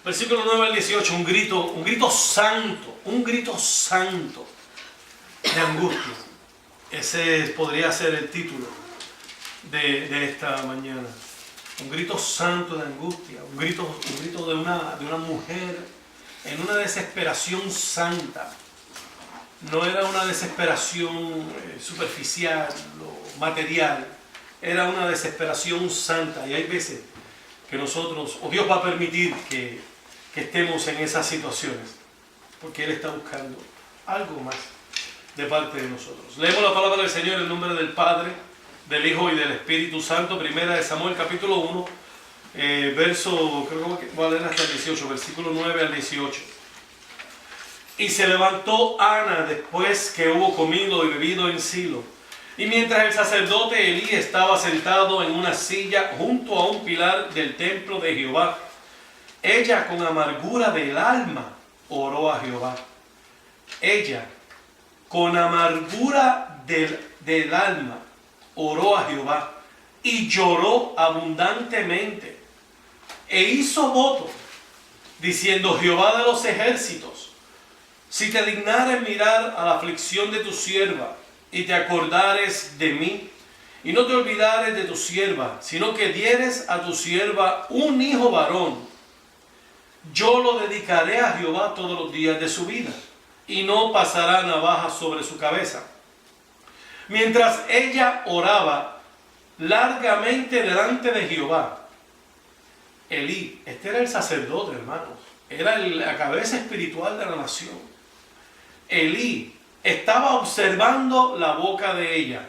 Versículo 9 al 18, un grito santo de angustia. Ese podría ser el título de esta mañana. Un grito santo de angustia, un grito de una mujer en una desesperación santa. No era una desesperación superficial o material, era una desesperación santa. Y hay veces que nosotros, o Dios va a permitir que estemos en esas situaciones, porque Él está buscando algo más de parte de nosotros. Leemos la palabra del Señor en nombre del Padre, del Hijo y del Espíritu Santo. Primera de Samuel capítulo 1, verso, creo que voy a leer hasta el 18, versículo 9 al 18. Y se levantó Ana después que hubo comido y bebido en Silo. Y mientras el sacerdote Elí estaba sentado en una silla junto a un pilar del templo de Jehová, ella con amargura del alma oró a Jehová. Ella con amargura del alma oró a Jehová y lloró abundantemente. E hizo voto, diciendo: Jehová de los ejércitos, si te dignares mirar a la aflicción de tu sierva, y te acordares de mí, y no te olvidares de tu sierva, sino que dieres a tu sierva un hijo varón, yo lo dedicaré a Jehová todos los días de su vida, y no pasará navaja sobre su cabeza. Mientras ella oraba largamente delante de Jehová, Elí, este era el sacerdote, hermanos, era la cabeza espiritual de la nación. Elí estaba observando la boca de ella,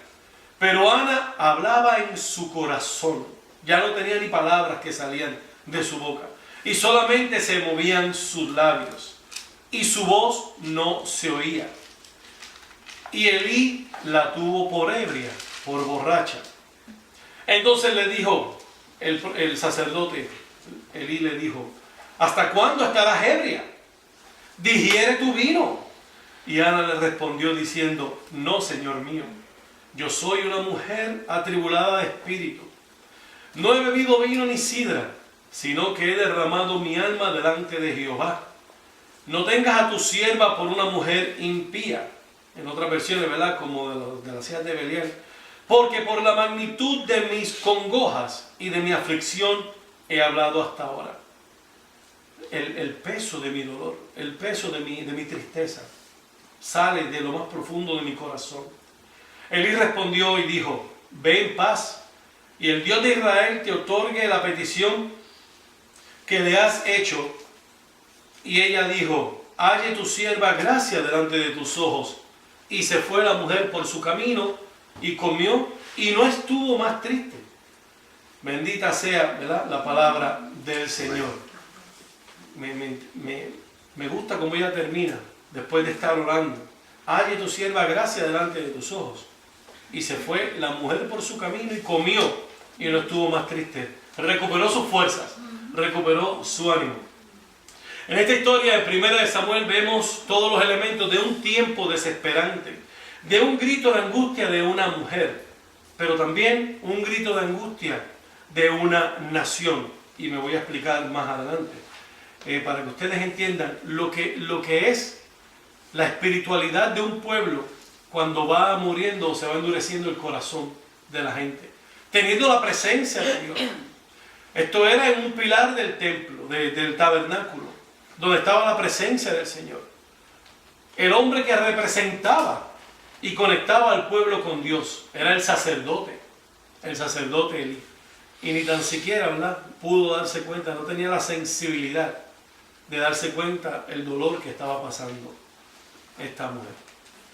pero Ana hablaba en su corazón. Ya no tenía ni palabras que salían de su boca, y solamente se movían sus labios, y su voz no se oía. Y Elí la tuvo por ebria, por borracha. Entonces le dijo el sacerdote, Elí le dijo: ¿hasta cuándo estarás ebria? Digiere tu vino. Y Ana le respondió diciendo: no, Señor mío, yo soy una mujer atribulada de espíritu. No he bebido vino ni sidra, sino que he derramado mi alma delante de Jehová. No tengas a tu sierva por una mujer impía. En otras versiones, ¿verdad?, como de las hijas de Belial. Porque por la magnitud de mis congojas y de mi aflicción he hablado hasta ahora. El peso de mi dolor, el peso de mi tristeza sale de lo más profundo de mi corazón. Elí respondió y dijo: ve en paz, y el Dios de Israel te otorgue la petición que le has hecho. Y ella dijo: halle tu sierva gracia delante de tus ojos. Y se fue la mujer por su camino y comió, y no estuvo más triste. Bendita sea, ¿verdad?, la palabra del Señor. Me gusta cómo ella termina después de estar orando. Halle tu sierva gracia delante de tus ojos. Y se fue la mujer por su camino y comió, y no estuvo más triste. Recuperó sus fuerzas, recuperó su ánimo. En esta historia de Primera de Samuel vemos todos los elementos de un tiempo desesperante, de un grito de angustia de una mujer, pero también un grito de angustia de una nación. Y me voy a explicar más adelante, para que ustedes entiendan lo que es la espiritualidad de un pueblo cuando va muriendo o se va endureciendo el corazón de la gente, teniendo la presencia de Dios. Esto era en un pilar del templo, del tabernáculo, donde estaba la presencia del Señor. El hombre que representaba y conectaba al pueblo con Dios era el sacerdote Elí. Y ni tan siquiera, ¿verdad?, pudo darse cuenta, no tenía la sensibilidad de darse cuenta el dolor que estaba pasando esta mujer.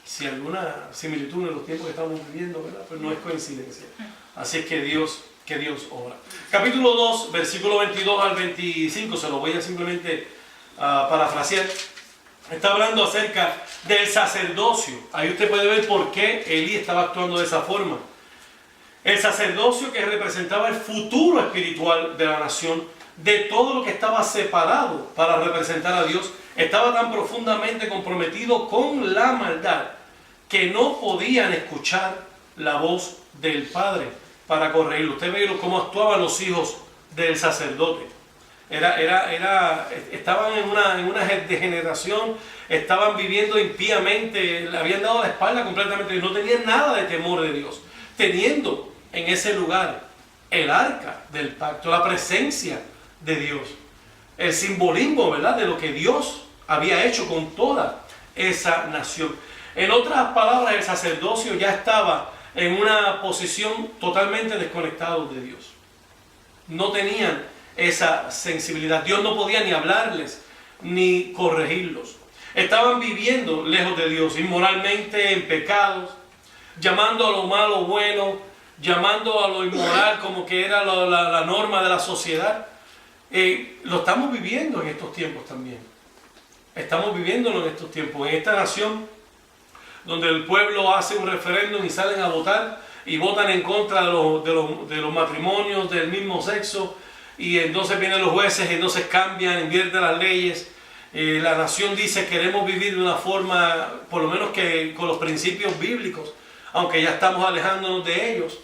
Si alguna similitud en los tiempos que estamos viviendo, ¿verdad?, pues no es coincidencia. Así es que Dios obra. Capítulo 2, versículo 22 al 25, se lo voy a simplemente parafrasear. Está hablando acerca del sacerdocio. Ahí usted puede ver por qué Elí estaba actuando de esa forma. El sacerdocio que representaba el futuro espiritual de la nación, de todo lo que estaba separado para representar a Dios, estaba tan profundamente comprometido con la maldad que no podían escuchar la voz del Padre para corregirlo. Usted ve cómo actuaban los hijos del sacerdote. Estaban en una degeneración, estaban viviendo impíamente, le habían dado la espalda completamente, no tenían nada de temor de Dios. Teniendo en ese lugar el arca del pacto, la presencia de Dios, el simbolismo, ¿verdad?, de lo que Dios había hecho con toda esa nación. En otras palabras, el sacerdocio ya estaba en una posición totalmente desconectado de Dios. No tenían esa sensibilidad. Dios no podía ni hablarles ni corregirlos. Estaban viviendo lejos de Dios, inmoralmente en pecados, llamando a lo malo bueno, llamando a lo inmoral como que era la norma de la sociedad. Lo estamos viviendo en estos tiempos también. Estamos viviéndolo en estos tiempos. En esta nación, donde el pueblo hace un referéndum y salen a votar y votan en contra de los matrimonios del mismo sexo, y entonces vienen los jueces y entonces cambian, invierten las leyes. La nación dice: queremos vivir de una forma, por lo menos que con los principios bíblicos, aunque ya estamos alejándonos de ellos.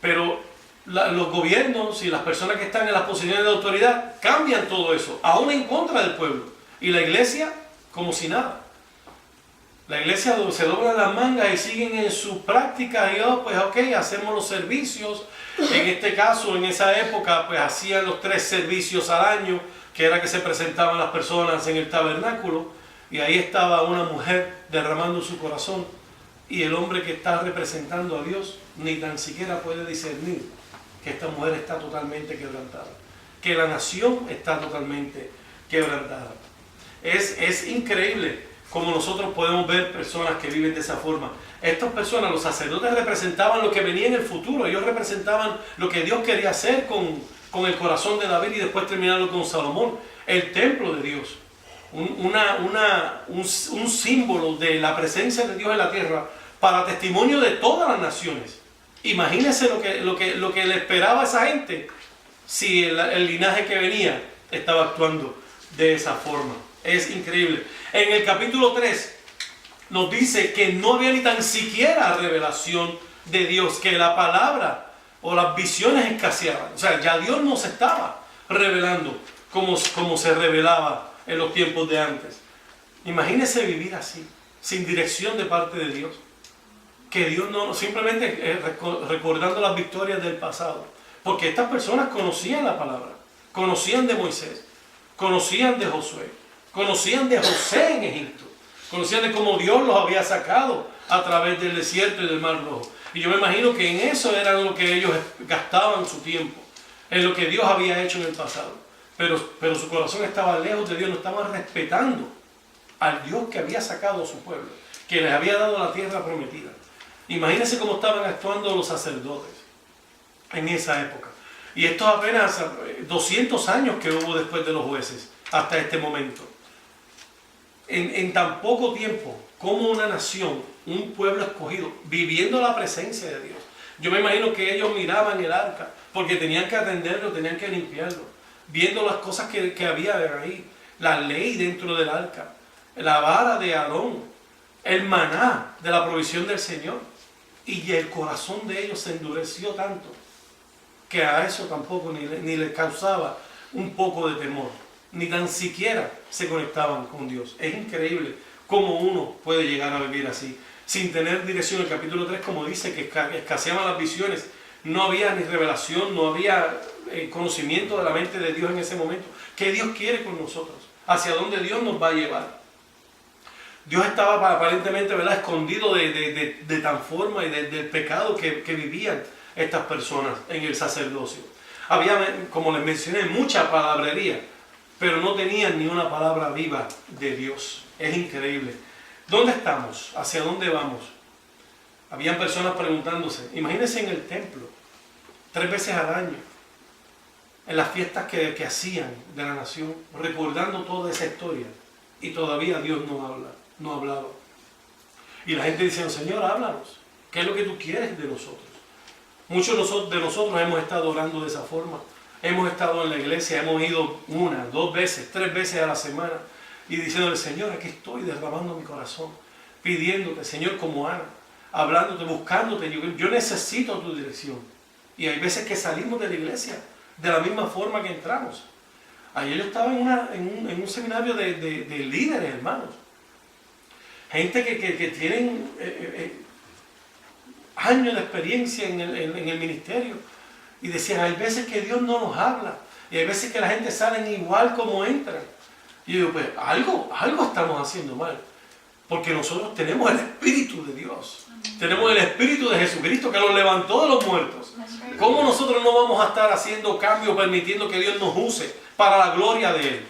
Pero los gobiernos y las personas que están en las posiciones de autoridad cambian todo eso, aún en contra del pueblo. Y la iglesia, como si nada. La iglesia se dobla las mangas y siguen en sus prácticas y pues ok, hacemos los servicios. En este caso, en esa época, pues hacían los 3 servicios al año, que era que se presentaban las personas en el tabernáculo, y ahí estaba una mujer derramando su corazón, y el hombre que está representando a Dios ni tan siquiera puede discernir que esta mujer está totalmente quebrantada, que la nación está totalmente quebrantada. Es increíble como nosotros podemos ver personas que viven de esa forma. Estas personas, los sacerdotes, representaban lo que venía en el futuro. Ellos representaban lo que Dios quería hacer con el corazón de David y después terminarlo con Salomón. El templo de Dios. Un símbolo de la presencia de Dios en la tierra para testimonio de todas las naciones. Imagínense lo que le esperaba a esa gente si el linaje que venía estaba actuando de esa forma. Es increíble. En el capítulo 3 nos dice que no había ni tan siquiera revelación de Dios, que la palabra o las visiones escaseaban. O sea, ya Dios no se estaba revelando como se revelaba en los tiempos de antes. Imagínese vivir así, sin dirección de parte de Dios. Que Dios no, simplemente recordando las victorias del pasado. Porque estas personas conocían la palabra, conocían de Moisés, conocían de Josué, conocían de José en Egipto, conocían de cómo Dios los había sacado a través del desierto y del Mar Rojo. Y yo me imagino que en eso era lo que ellos gastaban su tiempo, en lo que Dios había hecho en el pasado. Pero su corazón estaba lejos de Dios, no estaban respetando al Dios que había sacado a su pueblo, que les había dado la tierra prometida. Imagínense cómo estaban actuando los sacerdotes en esa época. Y esto apenas 200 años que hubo después de los jueces, hasta este momento. En tan poco tiempo, como una nación, un pueblo escogido, viviendo la presencia de Dios. Yo me imagino que ellos miraban el arca, porque tenían que atenderlo, tenían que limpiarlo, viendo las cosas que había ahí, la ley dentro del arca, la vara de Aarón, el maná de la provisión del Señor. Y el corazón de ellos se endureció tanto, que a eso tampoco ni les causaba un poco de temor. Ni tan siquiera se conectaban con Dios. Es increíble cómo uno puede llegar a vivir así, sin tener dirección. El capítulo 3, como dice, que escaseaban las visiones, no había ni revelación, no había conocimiento de la mente de Dios en ese momento. ¿Qué Dios quiere con nosotros? ¿Hacia dónde Dios nos va a llevar? Dios estaba aparentemente, ¿verdad?, escondido de tal forma y del pecado que vivían estas personas en el sacerdocio. Había, como les mencioné, mucha palabrería, pero no tenían ni una palabra viva de Dios. Es increíble. ¿Dónde estamos? ¿Hacia dónde vamos? Habían personas preguntándose. Imagínense en el templo, 3 veces al año, en las fiestas que hacían de la nación, recordando toda esa historia, y todavía Dios no hablaba. Y la gente decía: Señor, háblanos. ¿Qué es lo que tú quieres de nosotros? Muchos de nosotros hemos estado orando de esa forma. Hemos estado en la iglesia, hemos ido 1, 2 veces, 3 veces a la semana y diciéndole: Señor, aquí estoy derramando mi corazón, pidiéndote, Señor, como Ana, hablándote, buscándote. Yo necesito tu dirección. Y hay veces que salimos de la iglesia de la misma forma que entramos. Ayer yo estaba en un seminario de líderes, hermanos. Gente que tienen años de experiencia en el ministerio. Y decían, hay veces que Dios no nos habla. Y hay veces que la gente sale igual como entran. Y yo digo, pues algo estamos haciendo mal. Porque nosotros tenemos el Espíritu de Dios. Tenemos el Espíritu de Jesucristo que nos levantó de los muertos. ¿Cómo nosotros no vamos a estar haciendo cambios, permitiendo que Dios nos use para la gloria de Él?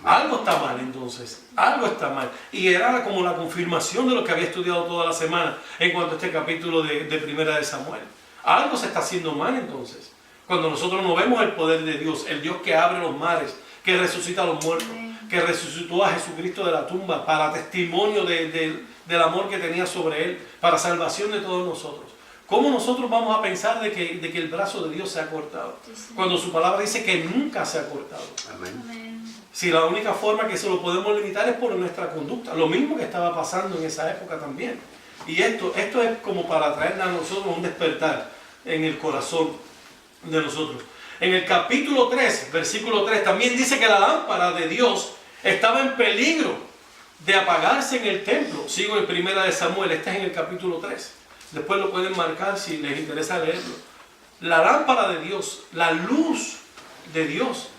Algo está mal entonces, algo está mal. Y era como la confirmación de lo que había estudiado toda la semana en cuanto a este capítulo de Primera de Samuel. Algo se está haciendo mal entonces. Cuando nosotros no vemos el poder de Dios, el Dios que abre los mares, que resucita a los muertos, que resucitó a Jesucristo de la tumba para testimonio del amor que tenía sobre Él, para salvación de todos nosotros. ¿Cómo nosotros vamos a pensar de que el brazo de Dios se ha cortado? Cuando su palabra dice que nunca se ha cortado. Amén. Si la única forma que se lo podemos limitar es por nuestra conducta. Lo mismo que estaba pasando en esa época también. Y esto es como para traerle a nosotros un despertar en el corazón de nosotros. En el capítulo 3, versículo 3, también dice que la lámpara de Dios estaba en peligro de apagarse en el templo. Sigo en Primera de Samuel, este es en el capítulo 3. Después lo pueden marcar si les interesa leerlo. La lámpara de Dios, la luz de Dios,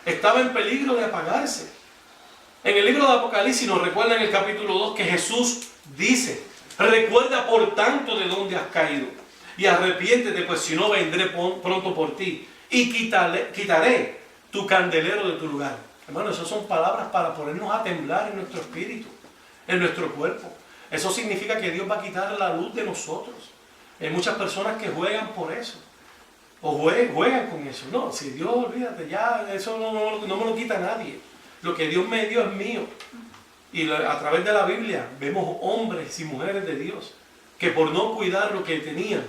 estaba en peligro de apagarse. En el libro de Apocalipsis nos recuerda en el capítulo 2 que Jesús dice, recuerda por tanto de dónde has caído y arrepiéntete, pues si no vendré pronto por ti y quitaré tu candelero de tu lugar. Hermano, esas son palabras para ponernos a temblar en nuestro espíritu, en nuestro cuerpo. Eso significa que Dios va a quitar la luz de nosotros. Hay muchas personas que juegan por eso. O juegan con eso. No, si Dios, olvídate, ya eso no me lo quita nadie. Lo que Dios me dio es mío. Y a través de la Biblia vemos hombres y mujeres de Dios que por no cuidar lo que tenían,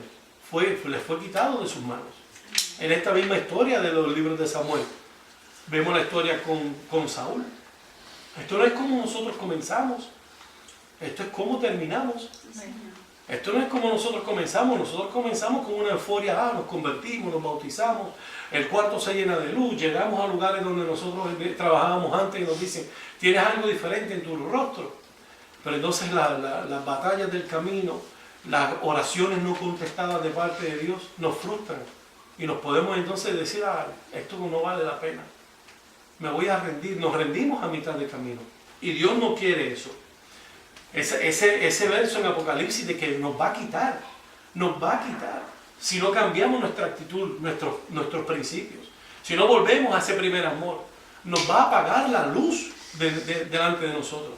les fue quitado de sus manos. En esta misma historia de los libros de Samuel, vemos la historia con Saúl. Esto no es como nosotros comenzamos. Esto es como terminamos. Esto no es como nosotros comenzamos con una euforia, nos convertimos, nos bautizamos, el cuarto se llena de luz, llegamos a lugares donde nosotros trabajábamos antes y nos dicen, tienes algo diferente en tu rostro. Pero entonces las batallas del camino, las oraciones no contestadas de parte de Dios nos frustran y nos podemos entonces decir, esto no vale la pena, me voy a rendir, nos rendimos a mitad de camino y Dios no quiere eso. Ese verso en Apocalipsis de que nos va a quitar, si no cambiamos nuestra actitud, nuestros principios, si no volvemos a ese primer amor, nos va a apagar la luz delante de nosotros.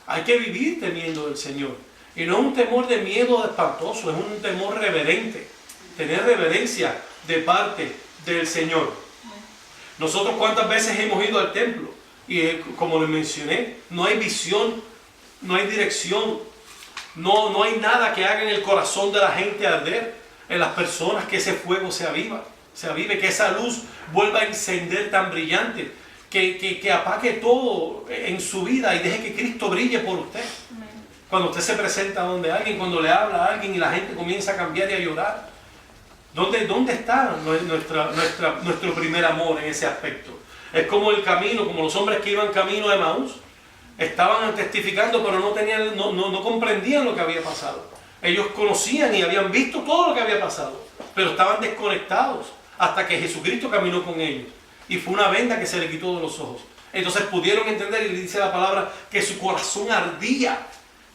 Hay que vivir temiendo del Señor, y no es un temor de miedo espantoso, es un temor reverente, tener reverencia de parte del Señor. Nosotros cuántas veces hemos ido al templo, y como les mencioné, no hay visión, no hay dirección, no hay nada que haga en el corazón de la gente arder, en las personas, que ese fuego se avive, que esa luz vuelva a encender tan brillante, que apague todo en su vida y deje que Cristo brille por usted. Cuando usted se presenta donde alguien, cuando le habla a alguien y la gente comienza a cambiar y a llorar, ¿dónde está nuestro primer amor en ese aspecto? Es como el camino, como los hombres que iban camino de Emaús. Estaban testificando, pero no comprendían lo que había pasado. Ellos conocían y habían visto todo lo que había pasado, pero estaban desconectados hasta que Jesucristo caminó con ellos. Y fue una venda que se le quitó de los ojos. Entonces pudieron entender, y dice la palabra, que su corazón ardía.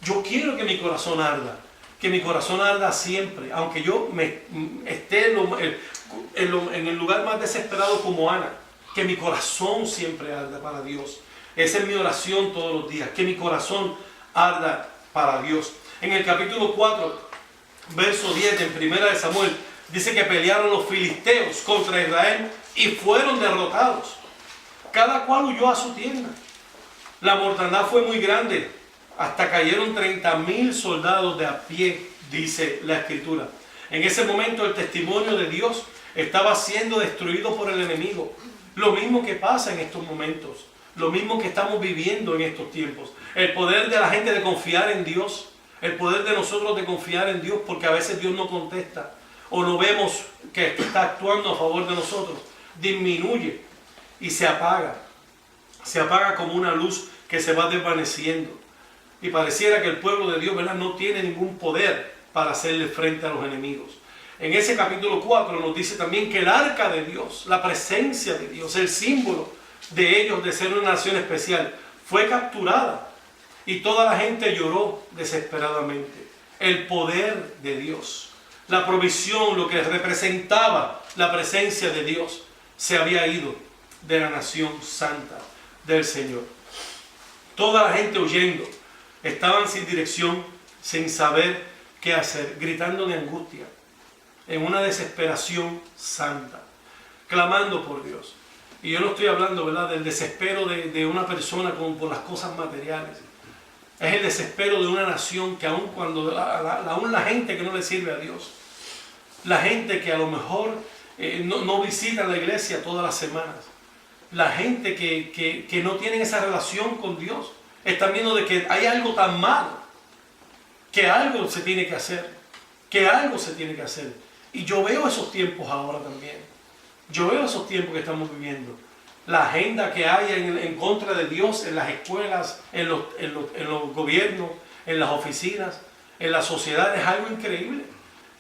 Yo quiero que mi corazón arda siempre, aunque yo esté en el lugar más desesperado como Ana, que mi corazón siempre arda para Dios. Esa es mi oración todos los días, que mi corazón arda para Dios. En el capítulo 4, verso 10 en Primera de Samuel, dice que pelearon los filisteos contra Israel y fueron derrotados. Cada cual huyó a su tienda. La mortandad fue muy grande, hasta cayeron 30,000 soldados de a pie, dice la Escritura. En ese momento el testimonio de Dios estaba siendo destruido por el enemigo. Lo mismo que pasa en estos momentos. Lo mismo que estamos viviendo en estos tiempos. El poder de la gente de confiar en Dios. El poder de nosotros de confiar en Dios, porque a veces Dios no contesta. O no vemos que está actuando a favor de nosotros. Disminuye y se apaga. se apaga como una luz que se va desvaneciendo. Y pareciera que el pueblo de Dios, ¿verdad?, no tiene ningún poder para hacerle frente a los enemigos. En ese capítulo 4 nos dice también que el arca de Dios, la presencia de Dios, el símbolo de ellos de ser una nación especial, fue capturada. Y toda la gente lloró desesperadamente. El poder de Dios, la provisión, lo que representaba la presencia de Dios, se había ido de la nación santa del Señor. Toda la gente huyendo, estaban sin dirección, sin saber qué hacer, gritando de angustia, en una desesperación santa, clamando por Dios. Y yo no estoy hablando, ¿verdad?, del desespero de una persona por las cosas materiales. Es el desespero de una nación que aun cuando aún la gente que no le sirve a Dios, la gente que a lo mejor no visita la iglesia todas las semanas, la gente que no tiene esa relación con Dios, están viendo de que hay algo tan malo, que algo se tiene que hacer, Y yo veo esos tiempos ahora también. Yo veo esos tiempos que estamos viviendo. La agenda que hay en contra de Dios en las escuelas, en los gobiernos, en las oficinas, en la sociedad, es algo increíble.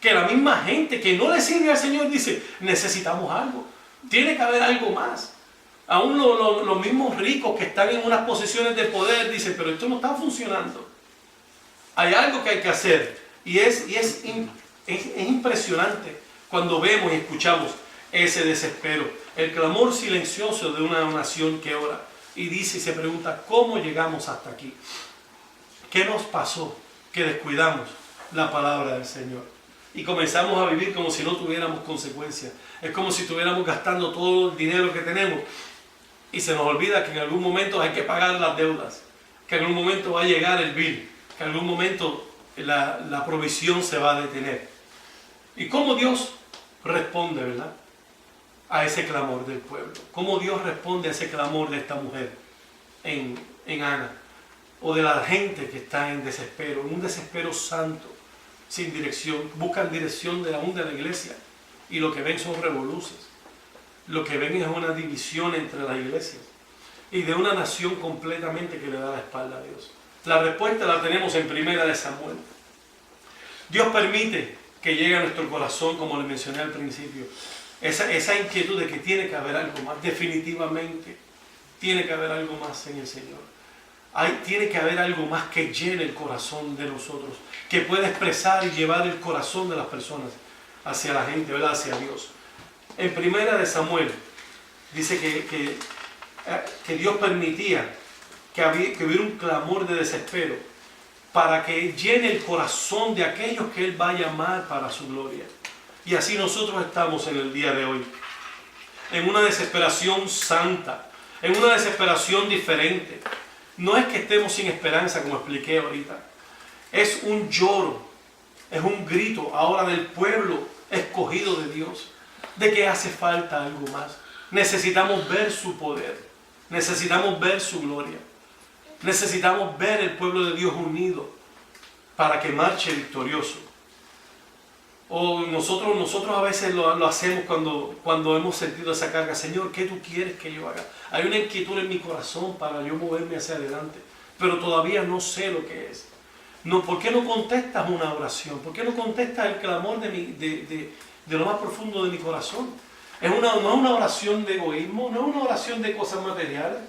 Que la misma gente que no le sirve al Señor dice, necesitamos algo. Tiene que haber algo más. Aún los mismos ricos que están en unas posiciones de poder dicen, pero esto no está funcionando. Hay algo que hay que hacer. Y es impresionante cuando vemos y escuchamos ese desespero, el clamor silencioso de una nación que ora y dice y se pregunta, ¿cómo llegamos hasta aquí? ¿Qué nos pasó que descuidamos la palabra del Señor? Y comenzamos a vivir como si no tuviéramos consecuencias. Es como si estuviéramos gastando todo el dinero que tenemos y se nos olvida que en algún momento hay que pagar las deudas, que en algún momento va a llegar el bill, que en algún momento la provisión se va a detener. ¿Y cómo Dios responde, verdad?, a ese clamor del pueblo? ¿Cómo Dios responde a ese clamor de esta mujer en Ana? O de la gente que está en desespero, en un desespero santo, sin dirección. Buscan dirección aún de la iglesia y lo que ven son revoluciones. Lo que ven es una división entre las iglesias y de una nación completamente que le da la espalda a Dios. La respuesta la tenemos en 1 Samuel. Dios permite que llegue a nuestro corazón, como le mencioné al principio, esa inquietud de que tiene que haber algo más. Definitivamente tiene que haber algo más en el Señor. Tiene que haber algo más que llene el corazón de nosotros, que pueda expresar y llevar el corazón de las personas hacia la gente, ¿verdad?, hacia Dios. En 1 Samuel dice que Dios permitía que hubiera un clamor de desespero para que llene el corazón de aquellos que Él va a llamar para su gloria. Y así nosotros estamos en el día de hoy, en una desesperación santa, en una desesperación diferente. No es que estemos sin esperanza, como expliqué ahorita. Es un lloro, es un grito ahora del pueblo escogido de Dios, de que hace falta algo más. Necesitamos ver su poder, necesitamos ver su gloria, necesitamos ver el pueblo de Dios unido para que marche victorioso. O nosotros a veces lo hacemos cuando hemos sentido esa carga. Señor, ¿qué tú quieres que yo haga? Hay una inquietud en mi corazón para yo moverme hacia adelante, pero todavía no sé lo que es. No, ¿por qué no contestas una oración? ¿Por qué no contestas el clamor de lo más profundo de mi corazón? No es una oración de egoísmo, no es una oración de cosas materiales.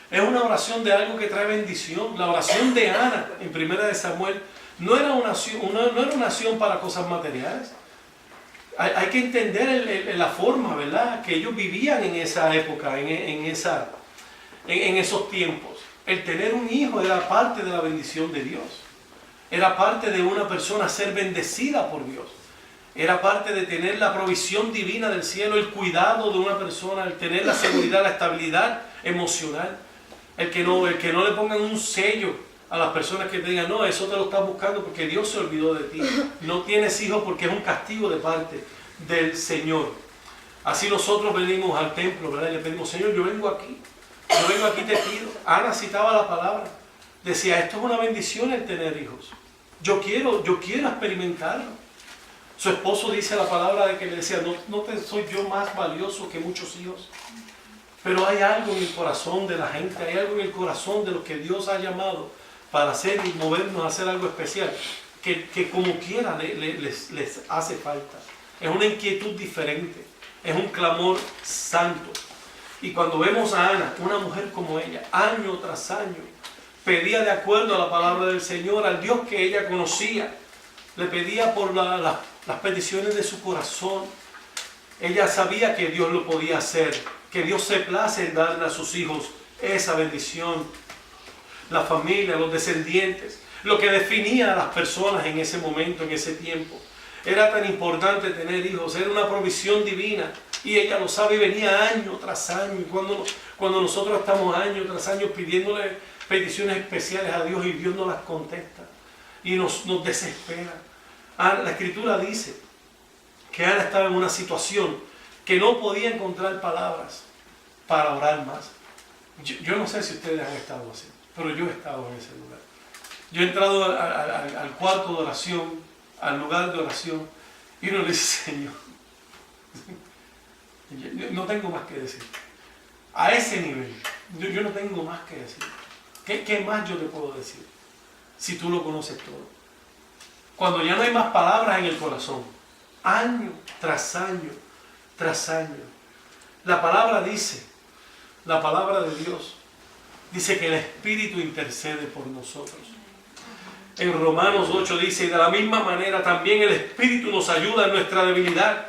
Es una oración de algo que trae bendición. La oración de Ana en 1 Samuel no era una oración para cosas materiales. Hay que entender la forma, ¿verdad?, que ellos vivían en esa época, en esos tiempos. El tener un hijo era parte de la bendición de Dios. Era parte de una persona ser bendecida por Dios. Era parte de tener la provisión divina del cielo, el cuidado de una persona, el tener la seguridad, la estabilidad emocional. El que no le pongan un sello a las personas que te digan, no, eso te lo estás buscando porque Dios se olvidó de ti. No tienes hijos porque es un castigo de parte del Señor. Así nosotros venimos al templo, ¿verdad?, y le pedimos, Señor, yo vengo aquí te pido. Ana citaba la palabra, decía, esto es una bendición el tener hijos. Yo quiero experimentarlo. Su esposo dice la palabra de que le decía, no soy yo más valioso que muchos hijos. Pero hay algo en el corazón de la gente, hay algo en el corazón de los que Dios ha llamado para hacer y movernos a hacer algo especial, que como quiera les hace falta. Es una inquietud diferente, es un clamor santo. Y cuando vemos a Ana, una mujer como ella, año tras año, pedía de acuerdo a la palabra del Señor, al Dios que ella conocía, le pedía por las peticiones de su corazón. Ella sabía que Dios lo podía hacer, que Dios se place en darle a sus hijos esa bendición, la familia, los descendientes, lo que definía a las personas en ese momento, en ese tiempo. Era tan importante tener hijos, era una provisión divina, y ella lo sabe y venía año tras año. Y cuando nosotros estamos año tras año pidiéndole peticiones especiales a Dios y Dios no las contesta y nos desespera. La Escritura dice que Ana estaba en una situación que no podía encontrar palabras para orar más. Yo no sé si ustedes han estado así, pero yo he estado en ese lugar. Yo he entrado al cuarto de oración, al lugar de oración, y uno le dice: Señor, no tengo más que decir. A ese nivel, yo no tengo más que decir. ¿Qué más yo te puedo decir? Si tú lo conoces todo. Cuando ya no hay más palabras en el corazón, año tras año, tras año. La palabra dice, la palabra de Dios, dice que el Espíritu intercede por nosotros. En Romanos 8 dice: y de la misma manera también el Espíritu nos ayuda en nuestra debilidad,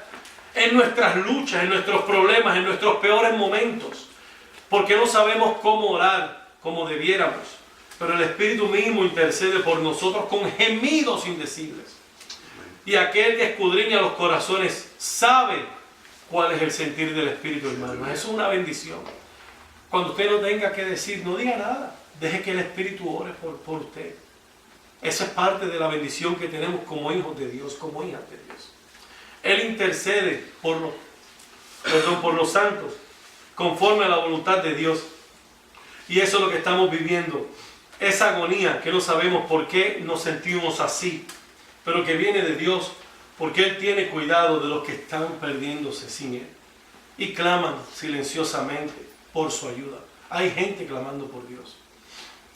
en nuestras luchas, en nuestros problemas, en nuestros peores momentos. Porque no sabemos cómo orar como debiéramos, pero el Espíritu mismo intercede por nosotros con gemidos indecibles. Y aquel que escudriña los corazones sabe cuál es el sentir del Espíritu, hermano. Eso es una bendición. Cuando usted no tenga que decir, no diga nada. Deje que el Espíritu ore por usted. Eso es parte de la bendición que tenemos como hijos de Dios, como hijas de Dios. Él intercede por los santos, conforme a la voluntad de Dios. Y eso es lo que estamos viviendo. Esa agonía que no sabemos por qué nos sentimos así, pero que viene de Dios, porque Él tiene cuidado de los que están perdiéndose sin Él. Y claman silenciosamente por su ayuda. Hay gente clamando por Dios.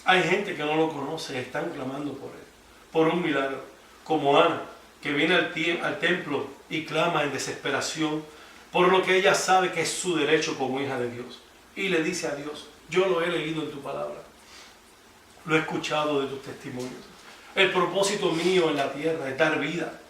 Hay gente que no lo conoce, están clamando por Él, por un milagro. Como Ana, que viene al templo y clama en desesperación por lo que ella sabe que es su derecho como hija de Dios. Y le dice a Dios: yo lo he leído en tu palabra, lo he escuchado de tus testimonios. El propósito mío en la tierra es dar vida,